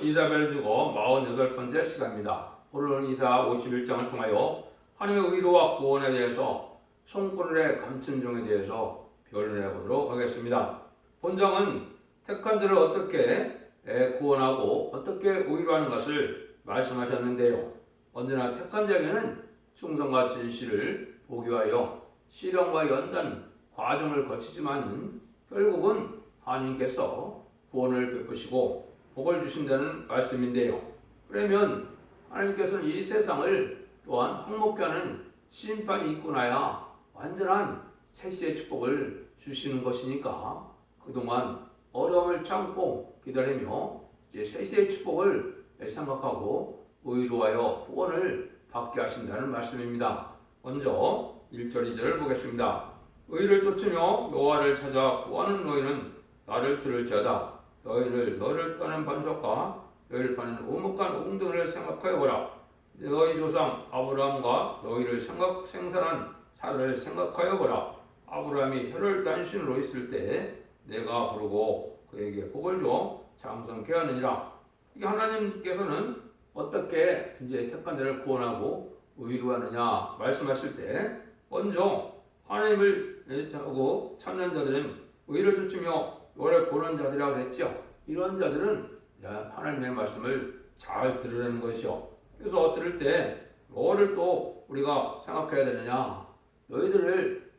이사벨을 주고 48번째 시간입니다. 오늘은 이사 51장을 통하여 하나님의 의로와 구원에 대해서 성권의 감춘종에 대해서 변론해 보도록 하겠습니다. 본장은 택한 자를 어떻게 구원하고 어떻게 의로하는 것을 말씀하셨는데요. 언제나 택한 자에게는 충성과 진실을 보기 위하여 시련과 연단 과정을 거치지만은 결국은 하나님께서 구원을 베푸시고 복을 주신다는 말씀인데요. 그러면 하나님께서는 이 세상을 또한 황목케 하는 심판이 있고 나야 완전한 새시의 축복을 주시는 것이니까 그동안 어려움을 참고 기다리며 이제 새시의 축복을 생각하고 의로하여 구원을 받게 하신다는 말씀입니다. 먼저 1절 2절을 보겠습니다. 의를 쫓으며 여호와를 찾아 구하는 너희는 나를 들을지어다. 너희를 떠난 반석과 너희를 파는 오목한 웅덩이를 생각하여 보라. 너희 조상 아브라함과 너희를 생산한 사라를 생각하여 보라. 아브라함이 혀를 단신으로 있을 때 내가 부르고 그에게 복을 줘 장성케 하느니라. 이게 하나님께서는 어떻게 이제 택한 자를 구원하고 의로하느냐 말씀하실 때 먼저 하나님을 찾는 자들은 의를 쫓으며 너를 보는 자들이라고 그랬죠. 이런 자들은 하나님의 말씀을 잘 들으라는 것이죠. 그래서 들을 때 뭐를 또 우리가 생각해야 되느냐? 너희들을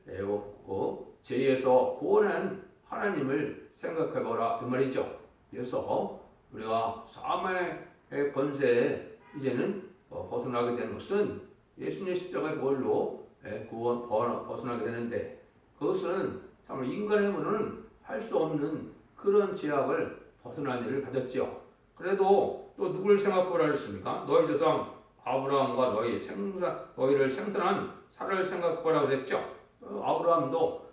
죄에서 구원한 하나님을 생각해보라 이 말이죠. 그래서 우리가 사망의 권세에 이제는 벗어나게 된 것은 예수님의 십자가의 보혈로 벗어나게 되는데 그것은 참 인간의 힘으로는 할 수 없는 그런 제약을 벗어난 일을 가졌지요. 그래도 또 누구를 생각하라 했습니까? 너희 조상 아브라함과 너희를 생산한 사라를 생각하라 그랬죠. 아브라함도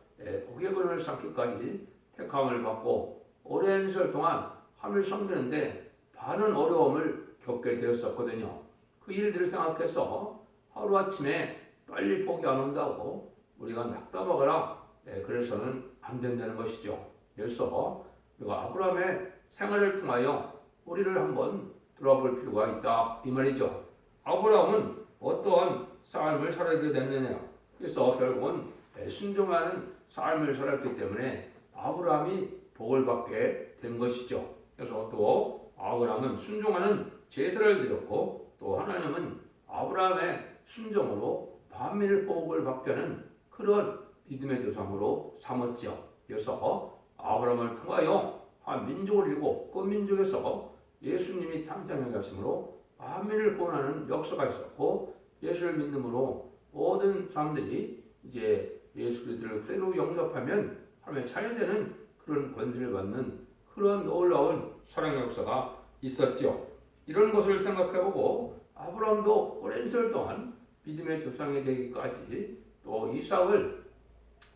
복의 근원을 쌓기까지 택함을 받고 오랜 시절 동안 하나님을 섬기는데 많은 어려움을 겪게 되었었거든요. 그 일들을 생각해서 하루아침에 빨리 복이 안 온다고 우리가 낙담하거나 그래서는 안 된다는 것이죠. 그래서 우리가 아브라함의 생활을 통하여 우리를 한번 돌아볼 필요가 있다 이 말이죠. 아브라함은 어떠한 삶을 살아게 됐느냐. 그래서 결국은 순종하는 삶을 살았기 때문에 아브라함이 복을 받게 된 것이죠. 그래서 또 아브라함은 순종하는 제사를 드렸고 또 하나님은 아브라함의 순종으로 만민을 복을 받게 하는 그런 믿음의 조상으로 삼았죠. 그래서 아브라함을 통하여 한 민족을 이루고 그 민족에서 예수님이 탄생해 가심으로 만민을 구원하는 역사가 있었고 예수를 믿음으로 모든 사람들이 이제 예수 그리스도를 그대로 영접하면 하나님의 자녀되는 그런 권세를 받는 그런 놀라운 사랑의 역사가 있었죠. 이런 것을 생각해보고 아브라함도 오랜 세월 동안 믿음의 조상이 되기까지 또 이삭을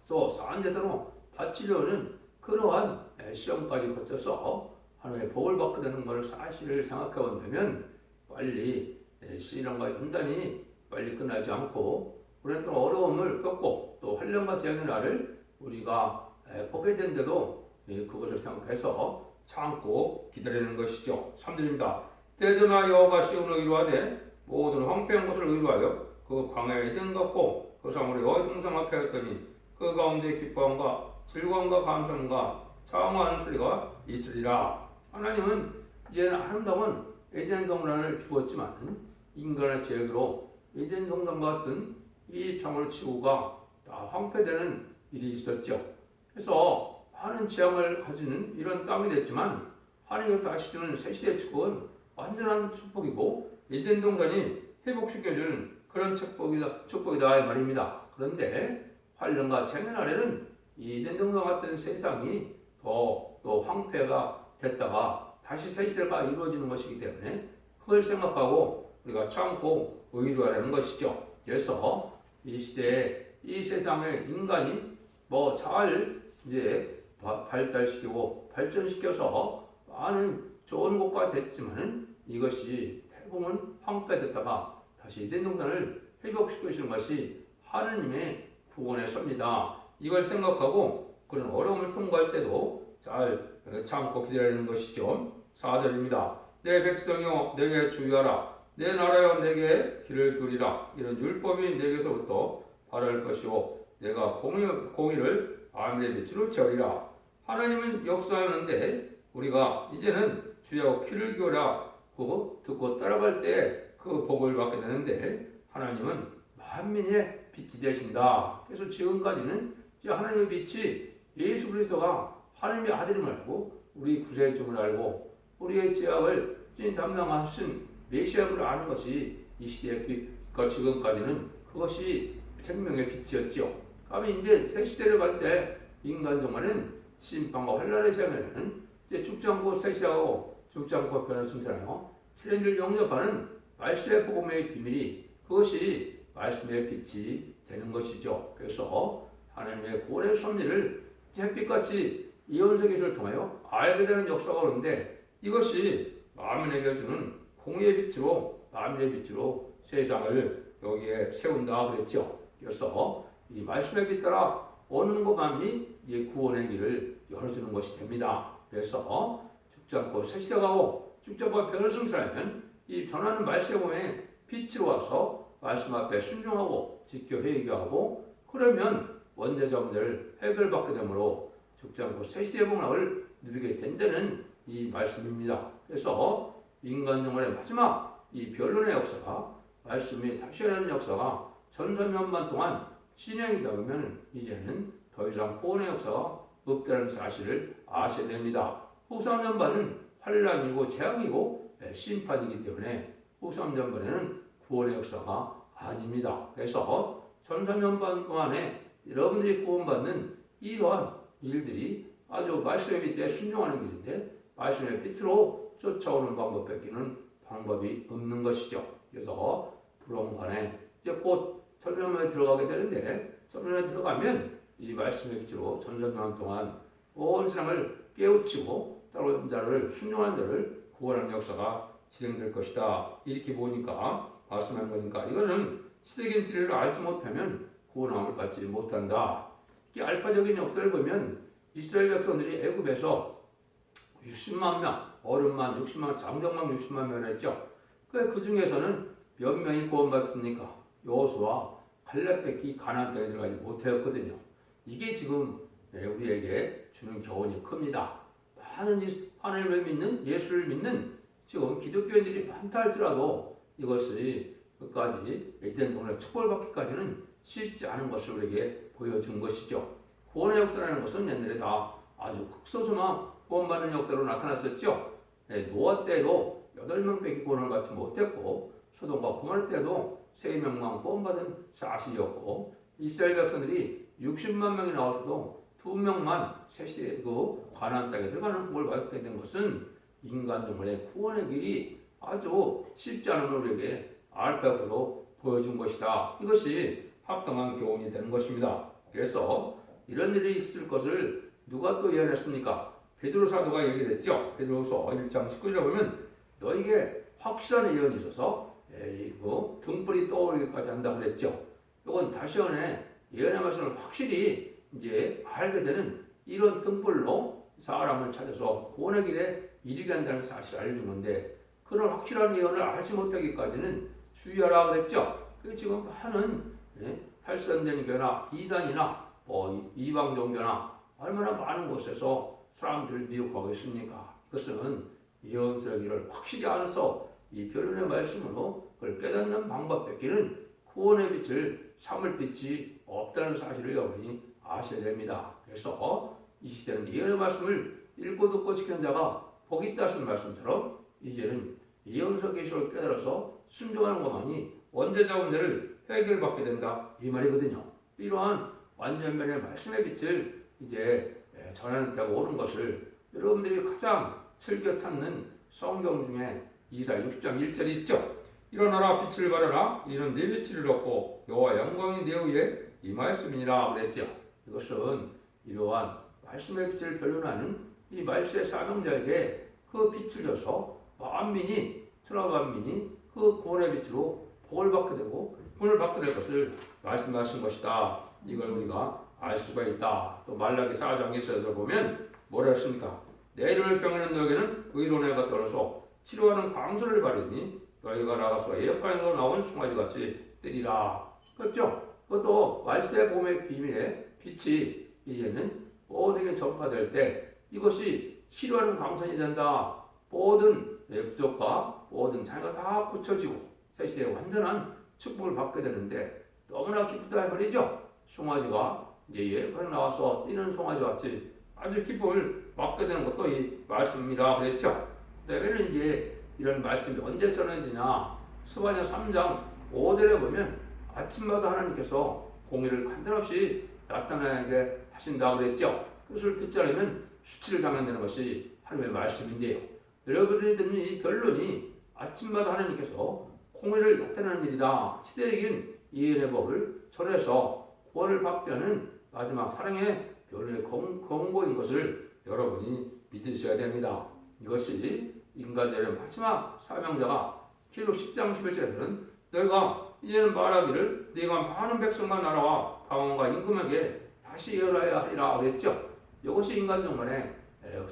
또 산제대로 바치려는 그러한 시험까지 거쳐서 하나님의 복을 받게 되는 것을 사실을 생각해 본다면 빨리 시련과 연단이 빨리 끝나지 않고 우리는 또 어려움을 겪고 또 환난과 재앙의 날을 우리가 보게 된데도 그것을 생각해서 참고 기다리는 것이죠. 3절입니다. 대전하 여호와가 시온을 의로하되 모든 황폐한 곳을 의로하여 그 광야에 든 걷고 그 사물이 어동성하게 하였더니 그 가운데 기뻐함과 즐거움과 감사함과 창화하는 소리가 있으리라. 하나님은 이제는 아름다운 에덴 동산을 주었지만 인간의 죄악으로 에덴 동산 같은 이 평을 치고가 다 황폐되는 일이 있었죠. 그래서 많은 재앙을 가지는 이런 땅이 됐지만 하나님께서 다시 주는 새시대의 축복은 완전한 축복이고 에덴 동산이 회복시켜주는 그런 축복이다 이 말입니다. 그런데 환난과 재앙의 날에는 이 에덴 동산 같은 세상이 또 황폐가 됐다가 다시 새 시대가 이루어지는 것이기 때문에 그걸 생각하고 우리가 참고 의로하라는 것이죠. 그래서 이 시대에 이 세상의 인간이 잘 이제 발달시키고 발전시켜서 많은 좋은 곳가 됐지만은 이것이 대부분 황폐됐다가 다시 에덴 동산을 회복시키시는 것이 하느님의 구원의 섭니다. 이걸 생각하고 그런 어려움을 통과할 때도 잘 참고 기다리는 것이죠. 4절입니다. 내 백성이여 내게 주의하라. 내 나라여 내게 길을 그리라. 이런 율법이 내게서부터 발할 것이요 내가 공의를 만민의 빛으로 채우리라. 하나님은 역사하는데 우리가 이제는 주여 귀를 기울여 듣고 따라갈 때 그 복을 받게 되는데 하나님은 만민의 빛이 되신다. 그래서 지금까지는 하나님의 빛이 예수 그리스도가 하나님의 아들임을 알고 우리 구세주임을 알고 우리의 죄악을 담당하신 메시아임을 아는 것이 이 시대의 빛과 지금까지는 그것이 생명의 빛이었죠. 그러면 이제 새 시대를 갈 때 인간 종말은 심판과 환난의 시간에는 죽지 않고 새 시대하고 죽지 않고 변화 승천하여 천년을 영접하는 말씀의 복음의 비밀이 그것이 말씀의 빛이 되는 것이죠. 그래서 하나님의 구원의 섭리를 햇빛같이 이언서 계시를 통하여 알게 되는 역사가 오는데 이것이 만민에게 주는 공의의 빛으로 만민의 빛으로 세상을 여기에 세운다 그랬죠. 그래서 이 말씀의 빛 따라 오는 것만이 이제 구원의 길을 열어주는 것이 됩니다. 그래서 죽지 않고 새 시대가 오고 죽지 않고 변을 승천하면 이 변하는 말씀의 빛으로 와서 말씀 앞에 순종하고 지켜 회개하고 그러면 원죄자 문제를 해결받게 되므로 죽지 않고 새 시대의 복락을 누리게 된다는 이 말씀입니다. 그래서 인간 정말의 마지막 이 변론의 역사가 말씀이 다시 일어나는 역사가 천천년만 동안 진행이다 보면 이제는 더 이상 구원의 역사가 없다는 사실을 아셔야 됩니다. 후삼년반은 환란이고 재앙이고 심판이기 때문에 후삼년반에는 구원의 역사가 아닙니다. 그래서 천삼년반 동안에 여러분들이 구원받는 이러한 일들이 아주 말씀의 빛에 순종하는 길인데 말씀의 빛으로 쫓아오는 방법밖에는 방법이 없는 것이죠. 그래서 불원관에 이제 곧 천년만에 들어가게 되는데 천년에 들어가면 이 말씀의 빛으로 천년만 동안 온 세상을 깨우치고 따라오는 자를 순종하는 자를 구원하는 역사가 진행될 것이다. 이렇게 보니까 말씀한 거니까 이거는 시대적인 진리를 알지 못하면 구원함을 받지 못한다. 이게 알파적인 역사를 보면 이스라엘 백성들이 애굽에서 60만 명, 어른만 60만, 장정만 60만 명을 했죠. 그 중에서는 몇 명이 구원받았습니까? 여호수아, 갈렙밖에 가나안 땅에 들어가지 못하였거든요. 이게 지금 우리에게 주는 교훈이 큽니다. 많은 하나님을 믿는 예수를 믿는 지금 기독교인들이 많다 할지라도 이것이 끝까지 에덴 동안의 축복받기까지는 쉽지 않은 것을 우리에게 보여준 것이죠. 구원의 역사라는 것은 옛날에 다 아주 극소수만 구원받는 역사로 나타났었죠. 노아 때도 8명밖에 구원을 받지 못했고 소돔과 고모라 때도 3명만 구원받은 사실이었고 이스라엘 백성들이 60만 명이 나와서도 2명만 새시대 가나안 땅에 들어가는 복을 받게 된 것은 인간 정말의 구원의 길이 아주 쉽지 않은 우리에게 알파적으로 보여준 것이다. 이것이 합당한 교훈이 되는 것입니다. 그래서 이런 일이 있을 것을 누가 또 예언했습니까? 베드로 사도가 얘기를 했죠. 베드로서 1장 19절에 보면 너에게 확실한 예언이 있어서 등불이 떠오르기까지 한다고 그랬죠. 이건 다시 한번 예언의 말씀을 확실히 이제 알게 되는 이런 등불로 사람을 찾아서 구원의 길에 이르게 한다는 사실을 알려준 건데 그런 확실한 예언을 알지 못하기까지는 주의하라 그랬죠. 지금 많은 탈선된 교회나 이단이나 이방 종교나 얼마나 많은 곳에서 사람들을 미혹하고 있습니까? 이것은 예언서의 길을 확실히 알아서 이 변론의 말씀으로 그걸 깨닫는 방법밖에는 구원의 빛을 삼을 빛이 없다는 사실을 여러분이 아셔야 됩니다. 그래서 이 시대는 예언의 말씀을 읽고 듣고 지키는 자가 복이 있다는 말씀처럼 이제는 예언서 계시를 깨달아서 순종하는 것만이 원죄자 문제를 해결받게 된다 이 말이거든요. 이러한 완전변의 말씀의 빛을 이제 전하는 때가 오는 것을 여러분들이 가장 즐겨 찾는 성경 중에 이사야 60장 1절이 있죠. 일어나라 빛을 발하라 이는 네 빛을 얻고 여호와 영광이 네 위에 임하였음이니라 그랬죠. 이것은 이러한 말씀의 빛을 변론하는 이 말씀의 사명자에게 그 빛을 줘서 만민이 천하 만민이 그 구원의 빛으로 복을 받게 되고 구원을 받게 될 것을 말씀하신 것이다. 이걸 우리가 알 수가 있다. 또 말라기 4장 1절에 보면 뭐라 했습니까? 내 이름을 경외하는 너에게는 의로운 해가 떨어서 치료하는 광수를 바르니 너희가 나가서 예역관에서 나온 송아지같이 되리라. 그렇죠? 그것도 말세 봄의 비밀의 빛이 이제는 모두에게 전파될 때 이것이 치료하는 광선이 된다. 모든 부족과 모든 자녀가 다 붙여지고 새 시대의 완전한 축복을 받게 되는데 너무나 기쁘다 말이죠. 송아지가 이제 예역관에 나와서 뛰는 송아지같이 아주 기쁨을 받게 되는 것도 이 말씀입니다. 그랬죠? 그다음에는 이제 이런 말씀이 언제 전해지냐? 스바냐 3장 5절에 보면 아침마다 하나님께서 공의를 간단없이 나타나게 하신다 그랬죠. 그것을 듣지 않으면 수치를 당한다는 것이 하나님의 말씀인데요. 여러분이 듣는 이 변론이 아침마다 하나님께서 공의를 나타내는 일이다. 시대적인 이해의 법을 전해서 구원을 받게 하는 마지막 사랑의 변론의 권고인 것을 여러분이 믿으셔야 됩니다. 이것이 인간들의 마지막 사명자가 기록 10장 11절에서는 너희가 이제는 말하기를 네가 많은 백성과 나라와 방언과 임금에게 다시 예언하여야 하리라 그랬죠. 이것이 인간 정만의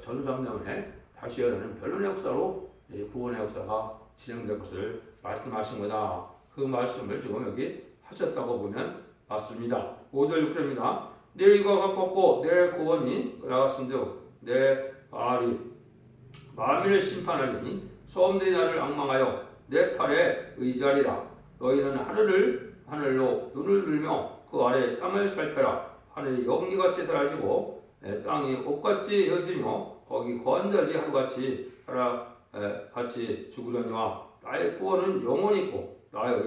전상정만의 다시 예언하는 변론의 역사로 구원의 역사가 진행될 것을 말씀하신 거다. 그 말씀을 지금 여기 하셨다고 보면 맞습니다. 5절 6절입니다. 내 이가 가깝고 내 구원이 나갔은즉 내 발이 만민을 심판하리니 소음들이 나를 앙망하여 내 팔에 의지하리라. 너희는 하늘로 눈을 들며 그 아래 땅을 살펴라. 하늘이 영리같이 사라지고 땅이 옷같이 헤어지며 거기 거한 자들이 하루같이 같이 죽으려니와 나의 구원은 영원히 있고 나의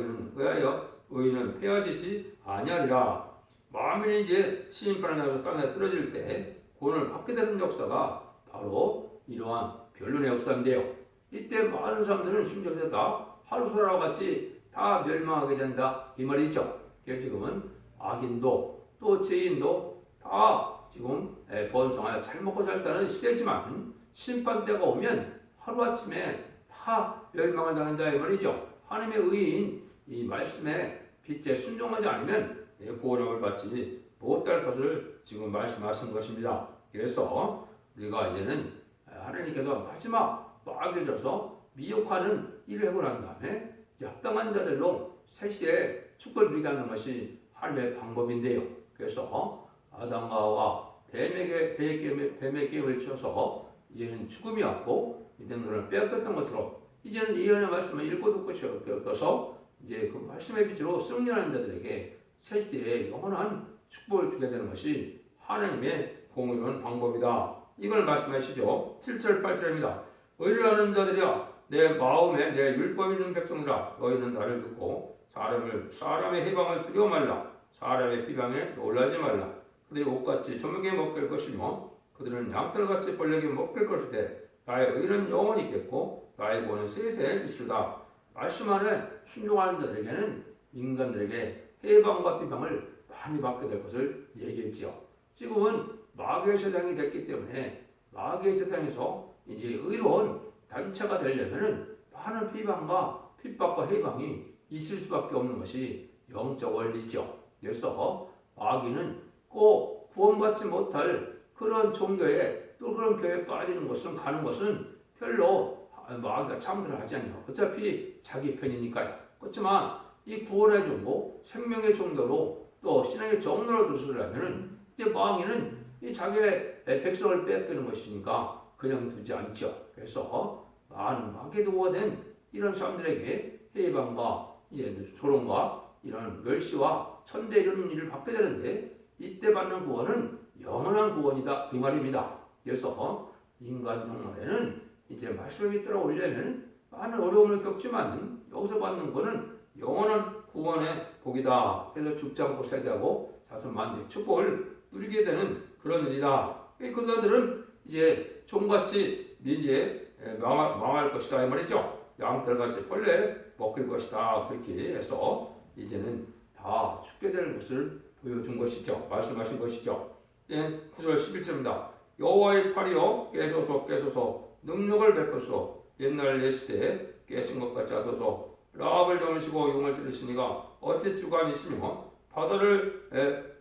의는 폐하지지 아니하리라. 만민이 이제 심판을 나서 땅에 쓰러질 때 구원을 받게 되는 역사가 바로 이러한 변론의 역사인데요. 이때 많은 사람들은 심지어 다 하루소라와 같이 다 멸망하게 된다 이 말이죠. 지금은 악인도 또 죄인도 다 지금 번성하여 잘 먹고 잘 사는 시대지만 심판 때가 오면 하루아침에 다 멸망을 당한다 이 말이죠. 하나님의 의인 이 말씀에 빛에 순종하지 않으면 구원을 받지 못할 것을 지금 말씀하신 것입니다. 그래서 우리가 이제는 하나님께서 마지막 마귀를 줘서 미혹하는 일을 하고 난 다음에 합당한 자들로 새 시대에 축복을 누리게 하는 것이 하나님의 방법인데요. 그래서 아담과 하와 뱀의 게임을 쳐서 이제는 죽음이 왔고 이제는 그를 빼앗겼던 것으로 이제는 예언의 말씀을 읽고 듣고 배워서 이제 그 말씀의 빛으로 승리하는 자들에게 새 시대에 영원한 축복을 주게 되는 것이 하나님의 공의로운 방법이다. 이걸 말씀하시죠. 7절 8절입니다. 의를 하는 자들이야 내 마음에 내 율법 있는 백성들아 너희는 나를 듣고 사람의 해방을 두려워 말라. 사람의 비방에 놀라지 말라. 그들이 옷같이 조명에 먹힐 것이며 그들은 양털같이 벌레에게 먹힐 것이되 나의 의는 영원히 있겠고 나의 구원은 세세에 비치리다. 말씀 안에 순종하는 자들에게는 인간들에게 해방과 비방을 많이 받게 될 것을 얘기했지요. 지금은 마귀의 세상이 됐기 때문에 마귀의 세상에서 이제 의로운 단체가 되려면은 많은 비방과 핍박과 해방이 있을 수밖에 없는 것이 영적 원리죠. 그래서 마귀는 꼭 구원받지 못할 그런 종교에 또 그런 교회에 빠지는 것은 가는 것은 별로 마귀가 참들을 하지 않아요. 어차피 자기 편이니까요. 그렇지만 이 구원의 종교, 생명의 종교로 또 신앙의 정로로 들으려면은 이제 마귀는 이 자기의 백성을 빼앗기는 것이니까 그냥 두지 않죠. 그래서 많은 마귀도가 된 이런 사람들에게 해방과 이제 조롱과 이런 멸시와 천대 이런 일을 받게 되는데 이때 받는 구원은 영원한 구원이다 이 말입니다. 그래서 인간 정말에는 이제 말씀을 믿들어 오려면 많은 어려움을 겪지만 여기서 받는 것은 영원한 구원의 복이다. 그래서 죽지 않고 세대하고 자손 만대 축복을 누리게 되는 그런 일이다. 그 자들은 이제 종같이 이제 망할 것이다 이 말이죠. 양털같이 벌레 먹힐 것이다 그렇게 해서 이제는 다 죽게 될 것을 보여준 것이죠. 말씀하신 것이죠. 9절 11절입니다. 여호와의 팔이여 깨소서 능력을 베푸소 옛날 내 시대에 깨신 것 같이 하소서 라합을 잡으시고 용을 들으시니가 어찌 주관이시며 바다를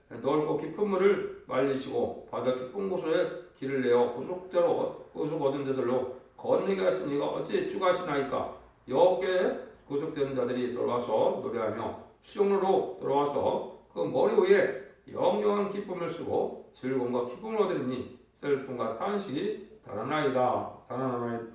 넓고 깊은 물을 말리시고 바다 깊은 곳에 길을 내어 구속 얻은 자들로 건너게 하시니가 어찌 주가시나이까. 여호와께 구속된 자들이 돌아와서 노래하며 시온으로 돌아와서 그 머리 위에 영영한 기쁨을 쓰고 즐거움과 기쁨을 얻으리니 슬픔과 탄식이 달아나리이다. 하나님의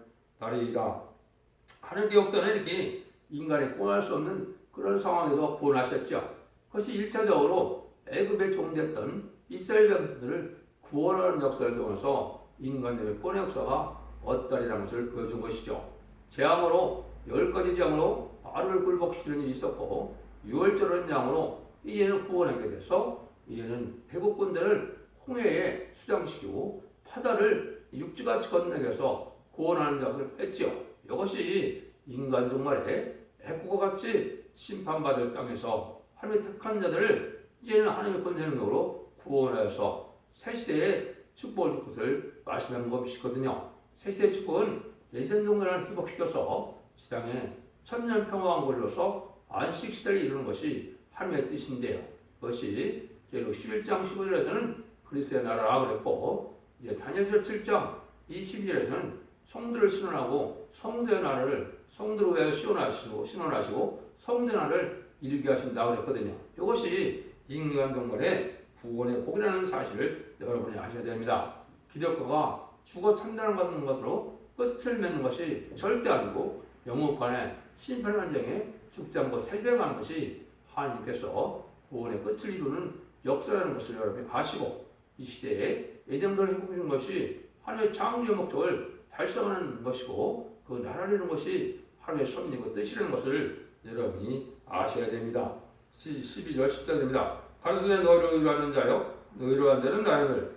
역사는 이렇게 인간이 구원할 수 없는 그런 상황에서 구원하셨죠. 그것이 1차적으로 애굽에 종됐던 이스라엘 백성들을 구원하는 역사를 통해서 인간의 구원의 역사가 어떠하리라는 것을 보여준 것이죠. 재앙으로 10가지 재앙으로 바로를 굴복시키는 일이 있었고 유월절은 재앙으로 이제는 구원하게 돼서 이제는 애국 군대를 홍해에 수장시키고 바다를 육지같이 건너게 해서 구원하는 것을 했죠. 이것이 인간 종말에 애국과 같이 심판받을 땅에서 하나님의 택한 자들을 이제는 하나님의 권세 능력으로 구원하여서 새시대의 축복을 줄 것을 말씀한 것이거든요. 새시대의 축복은 예전 동안을 회복시켜서 이 땅에 천년 평화왕국으로서 안식시대를 이루는 것이 하나님의 뜻인데요. 그것이 계로 11장 15절에서는 그리스도의 나라라 그랬고 이제 다니엘서 7장 22절에서는 성도를 신원하고 성도의 나라를 성도로 위하여 신원하시고 성도의 나라를 이루게 하신다 그랬거든요. 이것이 인간 동물의 구원의 복이라는 사실을 여러분이 아셔야 됩니다. 기독교가 죽어 참전하는 것으로 끝을 맺는 것이 절대 아니고 영원간의 심판 전쟁에 죽지 않고 세대가는 것이 하나님께서 구원의 끝을 이루는 역사라는 것을 여러분이 아시고 이 시대에 예정대로 해보신 것이 하나님의 창조의 목적을 달성하는 것이고 그 나라를 이루는 것이 하나님의 섭리고 뜻이라는 것을 여러분이 아셔야 됩니다. 12절 14절입니다. 가르스내 너희로 의로하는 자여 너희로 한 자는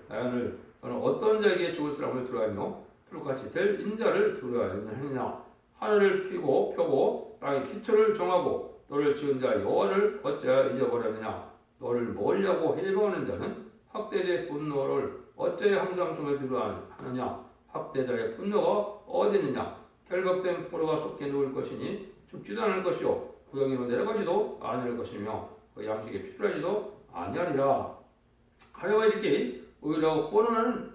나연을 너는 어떤 자에게 죽을 사람을 두려워하며 풀같이 될 인자를 두려워하느냐. 하늘을 펴고 땅의 기초를 정하고 너를 지은 자 여호와를 어찌하여 잊어버렸느냐. 너를 멀리하고 해방하는 자는 학대자의 분노를 어찌하여 항상 종에 두려워하느냐. 학대자의 분노가 어디 있느냐. 결박된 포로가 속게 누울 것이니 죽지도 않을 것이요 구덩이로 내려가지도 않을 것이며 그 양식이 필요하지도 아니하리라. 하나님과 이렇게 의로하고 구원하는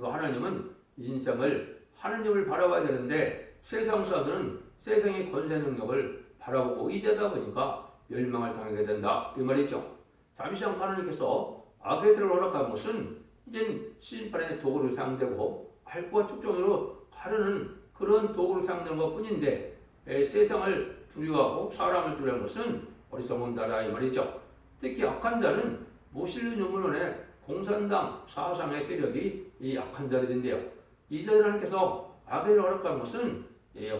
하나님은 인생을 하나님을 바라봐야 되는데 세상 사람들은 세상의 권세 능력을 바라보고 의지하다 보니까 멸망을 당하게 된다 이 말이죠. 잠시 하나님께서 악의들을 허락한 것은 이젠 심판의 도구로 사용되고 알과 축종으로 가르는 그런 도구로 사용되는 것 뿐인데 세상을 두려워하고 사람을 두려워하는 것은 어리석은 자라 이 말이죠. 특히 악한 자는 무신론 유물론의 공산당 사상의 세력이 이 악한 자들인데요. 이 자들 하나님께서 악을 허락한 것은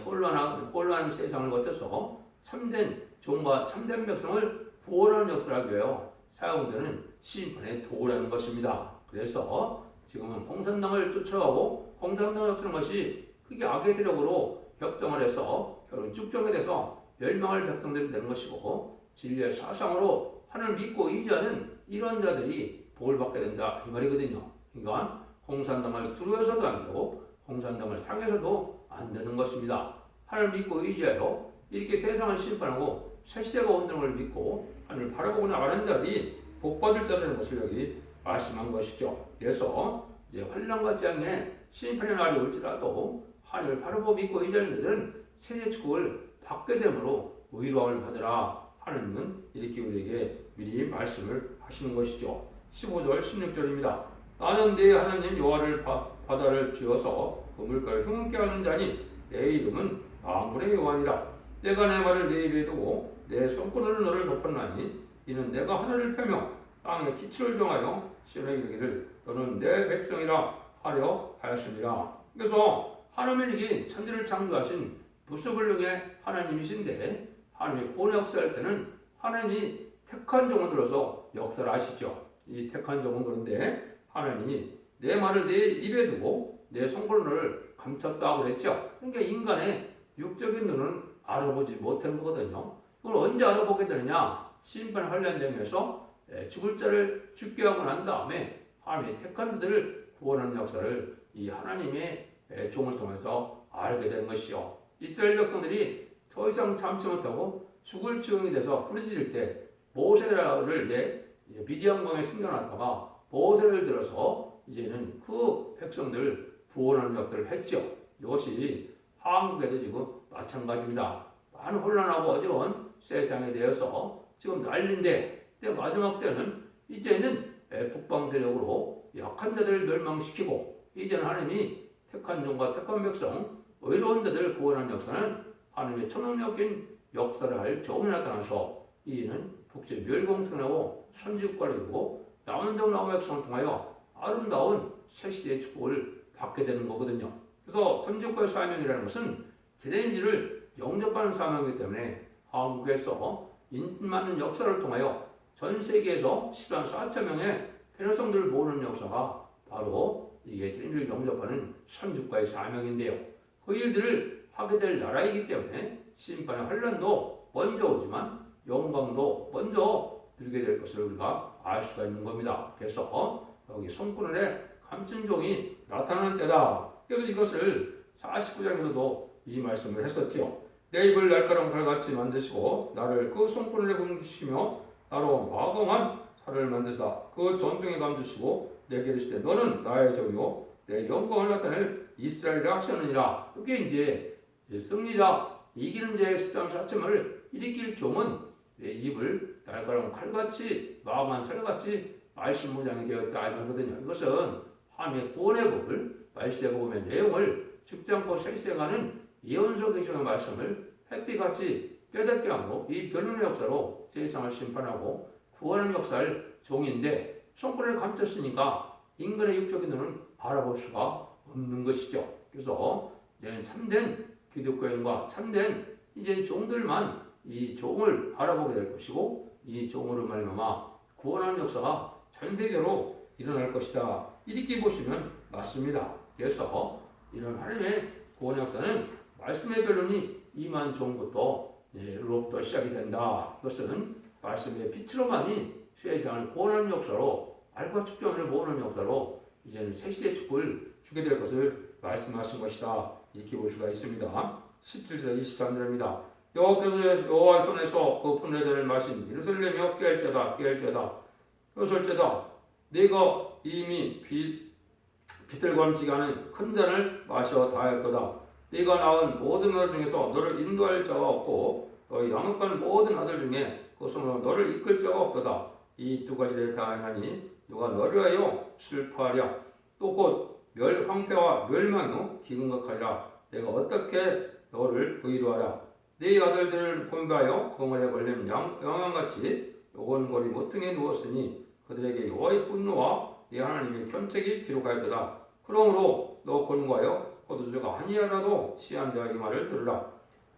혼란한 세상을 거쳐서 참된 종과 참된 백성을 구원하는 역사를 하기 위하여 사용되는 심판의 도구라는 것입니다. 그래서 지금은 공산당을 쫓아가고 공산당을 쫓는 것이 그게 악의 세력으로 협정을 해서 결국 쭉정에 돼서 멸망할 백성들이 되는 것이고 진리의 사상으로 하나님을 믿고 의지하는 이런 자들이 복을 받게 된다 이 말이거든요. 그러니까 공산당을 두려워서도 안 되고 공산당을 향해서도 안 되는 것입니다. 하나님을 믿고 의지하여 이렇게 세상을 심판하고 새 시대가 온다는 걸 믿고 하나님을 바라보고 나가는 자들이 복받을 자라는 것을 여기 말씀한 것이죠. 그래서 이제 환난과 재앙에 심판의 날이 올지라도 하나님을 바라보고 믿고 의지하는 자들은 세대 축복을 받게 되므로 의로움을 받으라. 하나님은 이렇게 우리에게 미리 말씀을 하시는 것이죠. 15절 16절입니다. 나는 네 하나님 여호와를 바다를 지어서 그 물가를 흥하게 하는 자니 내 이름은 만군의 여호와니라. 내가 내 말을 내 입에 두고 내 손끝으로 너를 덮었나니 이는 내가 하늘을 펴며 땅의 기초를 정하여 시온에 이르기를 너는 내 백성이라 하려 하였습니다. 그래서 하나님이 천지를 창조하신 부수불능의 하나님이신데 하나님이 구원의 역사할 때는 하나님이 택한 종을 들어서 역사를 하시죠. 이 택한 종은 그런데 하나님이 내 말을 내 입에 두고 내 손걸음을 감췄다고 그랬죠. 그러니까 인간의 육적인 눈은 알아보지 못하는 거거든요. 이걸 언제 알아보게 되느냐? 심판 환란장에서 죽을 자를 죽게 하고 난 다음에 하나님의 택한 자들을 구원하는 역사를 이 하나님의 종을 통해서 알게 되는 것이요. 이스라엘 백성들이 더 이상 참지 못하고 죽을 지경이 돼서 부르짖을 때 모세를 이제 미디안 강에 숨겨놨다가 모세를 들어서 이제는 그 백성들 구원하는 역사를 했죠. 이것이 한국에도 지금 마찬가지입니다. 많은 혼란하고 어려운 세상에 대해서 지금 난리인데 마지막 때는 이제는 북방 세력으로 약한 자들을 멸망시키고 이제는 하나님이 택한 종과 택한 백성 의로운 자들을 구원하는 역사는 하나님의 초능력인 역사를 할 조음이 나타나서 이제는 북제 멸공통하고 선지국가를 이루고 남은 종 남은 백성을 통하여 아름다운 새시대의 축복을 받게 되는 거거든요. 그래서 선지국가의 사명이라는 것은 제대인지를 영접하는 사명이기 때문에 한국에서 인기 많은 역사를 통하여 전 세계에서 14,000명의 페르성들을 모으는 역사가 바로 이게 제대인지를 영접하는 선지국가의 사명인데요. 그 일들을 하게 될 나라이기 때문에 심판의 환란도 먼저 오지만 영광도 먼저 누리게 될 것을 우리가 알 수가 있는 겁니다. 그래서 여기 성군의 감춘종이 나타나는 때다. 그래서 이것을 49장에서도 이 말씀을 했었지요. 내 입을 날카로운 칼같이 만드시고 나를 그 손구름에 공주시며 나로 마검한 살을 만드사 그 전등에 감주시고 내게 이르시되 너는 나의 종이요 내 영광을 나타낼 이스라엘이라 하셨느니라. 이게 이제 승리자 이기는 자의 13사점을 일으킬 종은 내 입을 날카로운 칼같이 마검한 살같이 말씀 무장이 되었다 이거거든요. 이것은 하나님의 구원의 법을 말씀의 복음의 내용을 죽지 않고 생생하는 예언서 계시의 말씀을 햇빛같이 깨닫게 하고 이 변론의 역사로 세상을 심판하고 구원하는 역사를 종인데 손가락을 감췄으니까 인간의 육적인 눈을 바라볼 수가 없는 것이죠. 그래서 이제는 참된 기독교인과 참된 이제 종들만 이 종을 바라보게 될 것이고 이 종으로 말미암아 구원하는 역사가 전 세계로 일어날 것이다. 이렇게 보시면 맞습니다. 그래서 이런 하나님의 구원 역사는 말씀의 변론이 임한 종부터 시작이 된다. 이것은 말씀의 빛으로만이 세상을 구원하는 역사로 알과 축정을 모으는 역사로 이제는 새시대 축복을 주게 될 것을 말씀하신 것이다. 이렇게 볼 수가 있습니다. 17절 23절입니다. 여호와께서 여호와의 손에서 그 분례전을 마신 예루살렘이여 깰죄다 여설죄다 네가 이미 빛을 검지게 하는 큰 잔을 마셔 다하였도다. 네가 낳은 모든 아들 중에서 너를 인도할 자가 없고 너의 양육하는 모든 아들 중에 그 손으로 너를 이끌 자가 없도다. 이 두 가지를 다하나니 누가 너를 위하여 슬퍼하랴. 또 곧 황폐와 멸망이요 기근각하리라. 내가 어떻게 너를 의로하라. 네 아들들을 본바하여 거물에 걸린 양양같이 요건거리 모퉁이에 누웠으니 그들에게 여호와의 분노와 네 하나님의 견책이 기록하였도다. 그러므로 너 권고하여 포도주가 아니하라도 취한 자의 말을 들으라.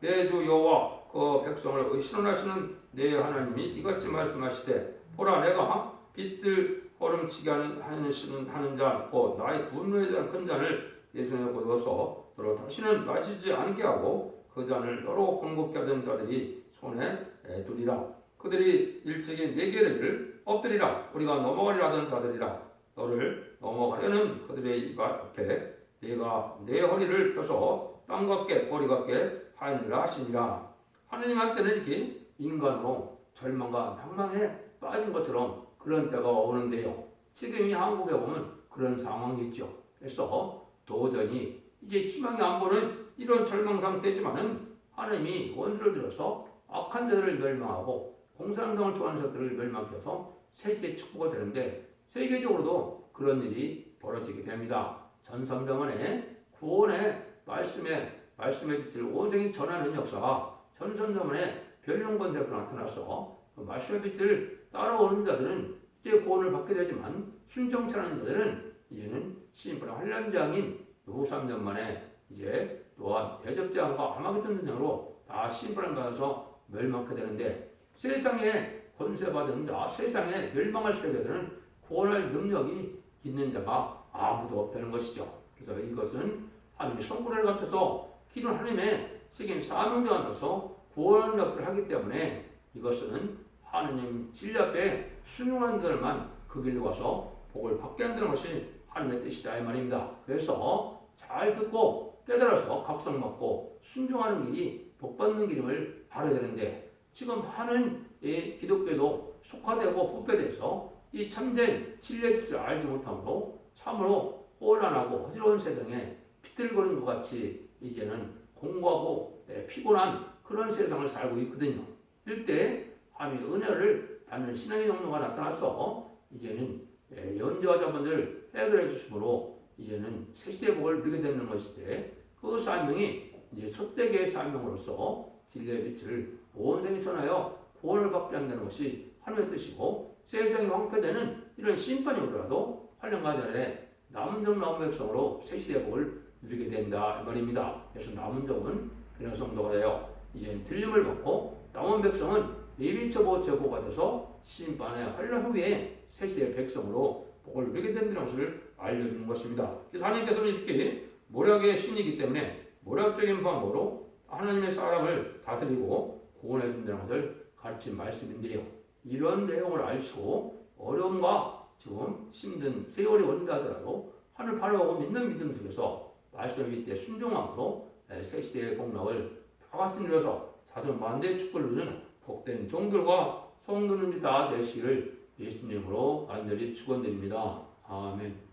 내 주 여호와 그 백성을 의신하시는 내 하나님이 이같이 말씀하시되 보라 내가 빛을 허름치게 하는 자 곧 나의 분노에 대한 큰 잔을 내 손에 거두어서 너로 다시는 마시지 않게 하고 그 잔을 너로 공급케 하던 자들이 손에 두리라. 그들이 일찍이 내게 이르기를 엎드리라. 우리가 넘어가리라 하던 자들이라. 너를 넘어가려는 그들의 입 앞에 네가 내 허리를 펴서 땅 같게 꼬리 같게 하느니라 하시니라. 하느님한테는 이렇게 인간으로 절망과 낭망에 빠진 것처럼 그런 때가 오는데요. 지금 이 한국에 보면 그런 상황이 있죠. 그래서 도저히 이제 희망이 안 보는 이런 절망 상태지만은 하나님이 원수를 들어서 악한 자들을 멸망하고 공산당을 좋아하는 자들을 멸망시켜서 새시대 축복이 되는데 세계적으로도 그런 일이 벌어지게 됩니다. 전선자만의 구원의 말씀의 빛을 온전히 전하는 역사가 전선자만의 변론권자로 나타나서 그 말씀의 빛을 따라오는 자들은 이제 구원을 받게 되지만 순종치 않은 자들은 이제는 심판의 환란장인 요삼년 만에 이제 또한 대접장과 아마겟돈 전쟁으로 다 심판을 받아서 멸망하게 되는데 세상에 권세받은 자, 세상에 멸망할 세계들은 구원할 능력이 있는 자가 아무도 없다는 것이죠. 그래서 이것은 하나님의 손구를 갚아서 기존 하나님의 세계인 사명자로서 구원 역사를 하기 때문에 이것은 하나님 진리 앞에 순종하는 자들만 그 길로 가서 복을 받게 한다는 것이 하나님의 뜻이다 이 말입니다. 그래서 잘 듣고 깨달아서 각성받고 순종하는 길이 복받는 길임을 알아야 되는데 지금 많은 기독교도 속화되고 부패돼서 이 참된 진리의 빛을 알지 못함으로 참으로 혼란하고 어지러운 세상에 비틀거리는 것 같이 이제는 공고하고 피곤한 그런 세상을 살고 있거든요. 이때 하나님의 은혜를 받는 신앙의 정도가 나타나서 이제는 현재와 자본을 해결해 주심으로 이제는 새 시대의 복을 누리게 되는 것인데, 그 사명이 이제 첫대계의 사명으로서 진리의 빛을 온 생에 전하여 구원을 받게 한다는 것이 하나님의 뜻이고, 세상이 황폐되는 이런 심판이 오더라도 8년간 전에 남은 종 남은 백성으로 새 시대의 복을 누리게 된다 이 말입니다. 그래서 남은 종은 그런 성도가 되어 이제 들림을 받고, 남은 백성은 예비처보 제보가 돼서 심판의 환란 후에 새 시대의 백성으로 복을 누리게 된다는 것을 알려주는 것입니다. 그래서 하나님께서는 이렇게 모략의 신이기 때문에 모략적인 방법으로 하나님의 사람을 다스리고 구원해 준다는 것을 가르친 말씀인데요. 이런 내용을 알시고 어려움과 지금 힘든 세월이 온다 하더라도 하늘 바라보고 믿는 믿음 속에서 말씀 밑에 순종함으로 새 시대의 복락을 다 같이 누려서 자손 만대의 축복을 누리는 복된 종들과 성도들이 다 되시기를 예수님으로 간절히 축원드립니다. 아멘.